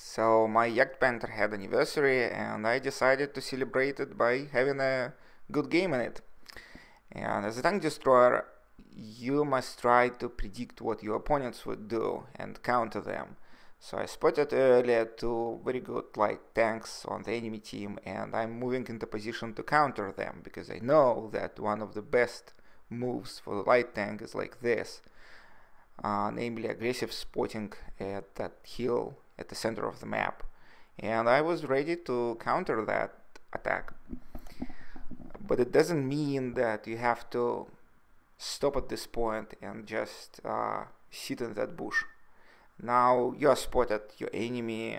So my Jagd Panther had anniversary and I decided to celebrate it by having a good game in it. And as a tank destroyer, you must try to predict what your opponents would do and counter them. So I spotted earlier two very good light tanks on the enemy team and I'm moving into position to counter them because I know that one of the best moves for the light tank is like this. Namely aggressive spotting at that hill at the center of the map, and I was ready to counter that attack. But it doesn't mean that you have to stop at this point and just sit in that bush. Now you are spotted, your enemy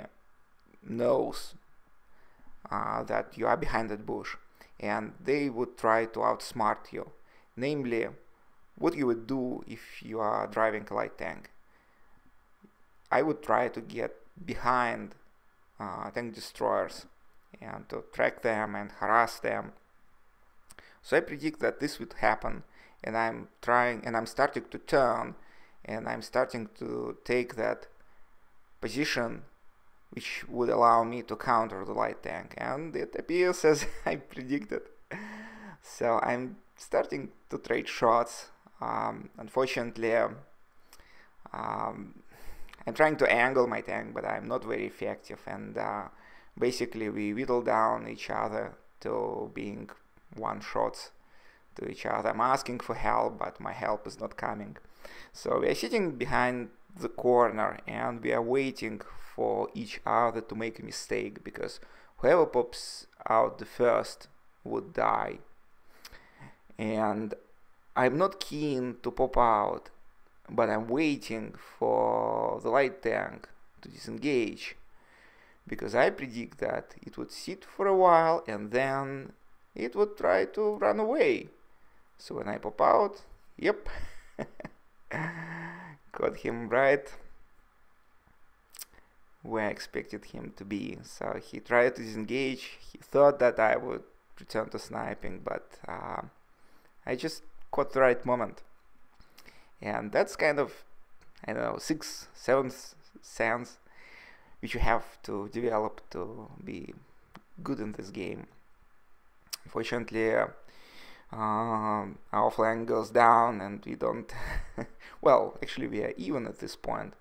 knows that you are behind that bush, and they would try to outsmart you. Namely, what you would do if you are driving a light tank. I would try to get behind tank destroyers and to track them and harass them. So I predict that this would happen, and I'm starting to turn, and I'm starting to take that position which would allow me to counter the light tank, and it appears as I predicted. So I'm starting to trade shots. Unfortunately, I'm trying to angle my tank, but I'm not very effective, and basically we whittle down each other to being one shots to each other. I'm asking for help, but my help is not coming. So we are sitting behind the corner and we are waiting for each other to make a mistake, because whoever pops out the first would die. And I'm not keen to pop out, but I'm waiting for the light tank to disengage, because I predict that it would sit for a while and then it would try to run away. So when I pop out, yep, got him right where I expected him to be. So he tried to disengage. He thought that I would return to sniping, but I just caught the right moment. And that's kind of, I don't know, 6-7 sense which you have to develop to be good in this game. Unfortunately, our flank goes down and we don't well, actually we are even at this point,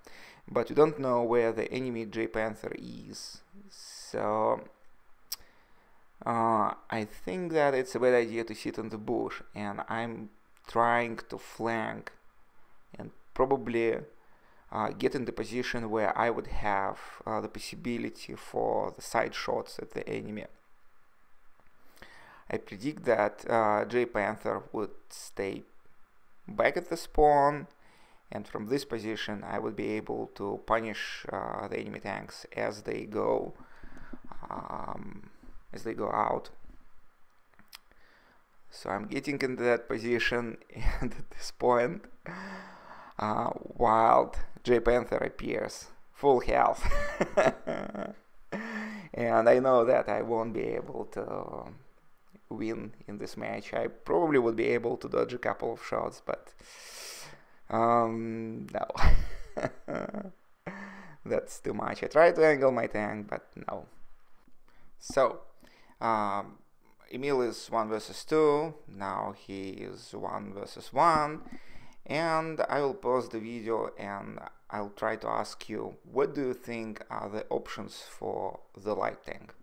but we don't know where the enemy J Panther is. So I think that it's a bad idea to sit in the bush, and I'm trying to flank and probably get in the position where I would have the possibility for the side shots at the enemy. I predict that J Panther would stay back at the spawn, and from this position I would be able to punish the enemy tanks as they go out. So I'm getting into that position, and at this point wild J Panther appears, full health. And I know that I won't be able to win in this match. I probably would be able to dodge a couple of shots, but no. That's too much. I tried to angle my tank, but no. So Emil is 1 versus 2, now he is 1 versus 1, and I will pause the video and I'll try to ask you, what do you think are the options for the light tank?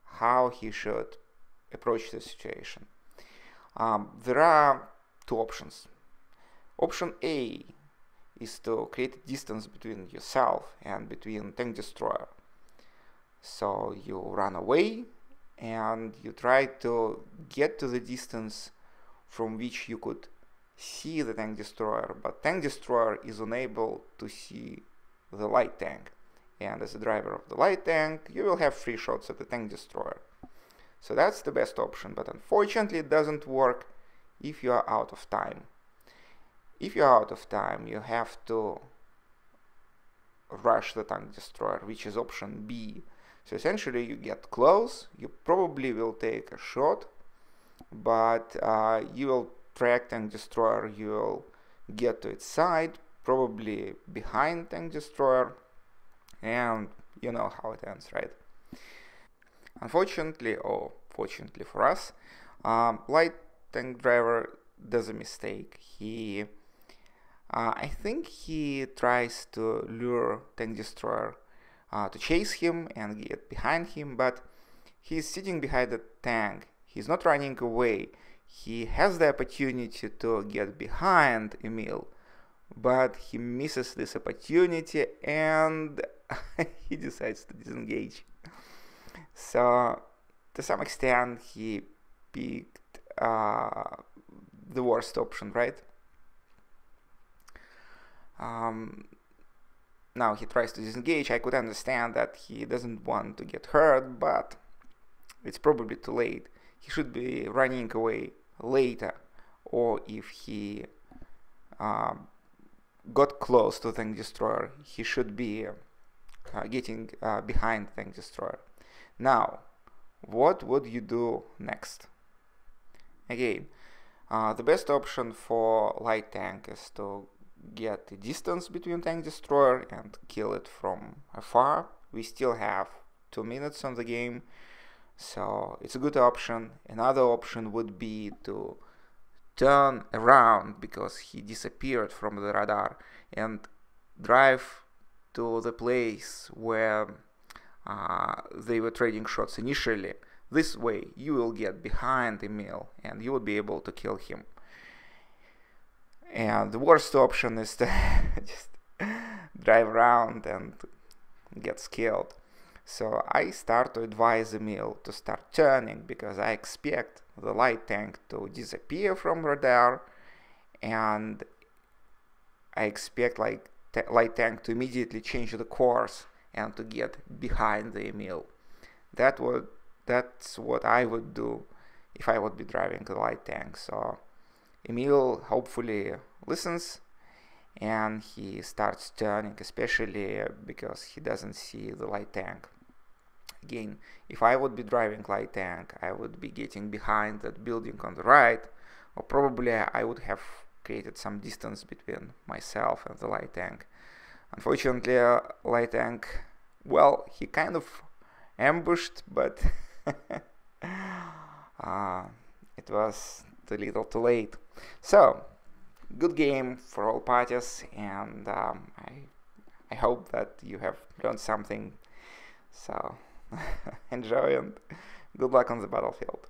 How he should approach the situation? There are two options. Option A is to create a distance between yourself and between tank destroyer. So you run away and you try to get to the distance from which you could see the tank destroyer, but tank destroyer is unable to see the light tank, and as a driver of the light tank you will have free shots at the tank destroyer. So that's the best option, but unfortunately it doesn't work if you are out of time. If you are out of time, you have to rush the tank destroyer, which is option B. So essentially you get close, you probably will take a shot, but you will track tank destroyer, you will get to its side, probably behind tank destroyer, and you know how it ends, right? Unfortunately, or fortunately for us, light tank driver does a mistake. I think he tries to lure tank destroyer to chase him and get behind him, but he's sitting behind the tank. He's not running away. He has the opportunity to get behind Emil, but he misses this opportunity and he decides to disengage. So, to some extent, he picked the worst option, right? Now he tries to disengage. I could understand that he doesn't want to get hurt, but it's probably too late. He should be running away later, or if he got close to Tank Destroyer, he should be getting behind Tank Destroyer. Now, what would you do next? Again, the best option for light tank is to get the distance between Tank Destroyer and kill it from afar. We still have 2 minutes on the game, so it's a good option. Another option would be to turn around because he disappeared from the radar and drive to the place where they were trading shots initially. This way you will get behind Emil and you will be able to kill him. And the worst option is to just drive around and get killed. So I start to advise Emil to start turning because I expect the light tank to disappear from radar, and I expect light tank to immediately change the course and to get behind the Emil. That's what I would do if I would be driving the light tank. So Emil hopefully listens and he starts turning, especially because he doesn't see the light tank. Again, if I would be driving light tank, I would be getting behind that building on the right, or probably I would have created some distance between myself and the light tank. Unfortunately, light tank, well, he kind of ambushed, but it was a little too late. So, good game for all parties, and I hope that you have learned something. So, enjoy and good luck on the battlefield.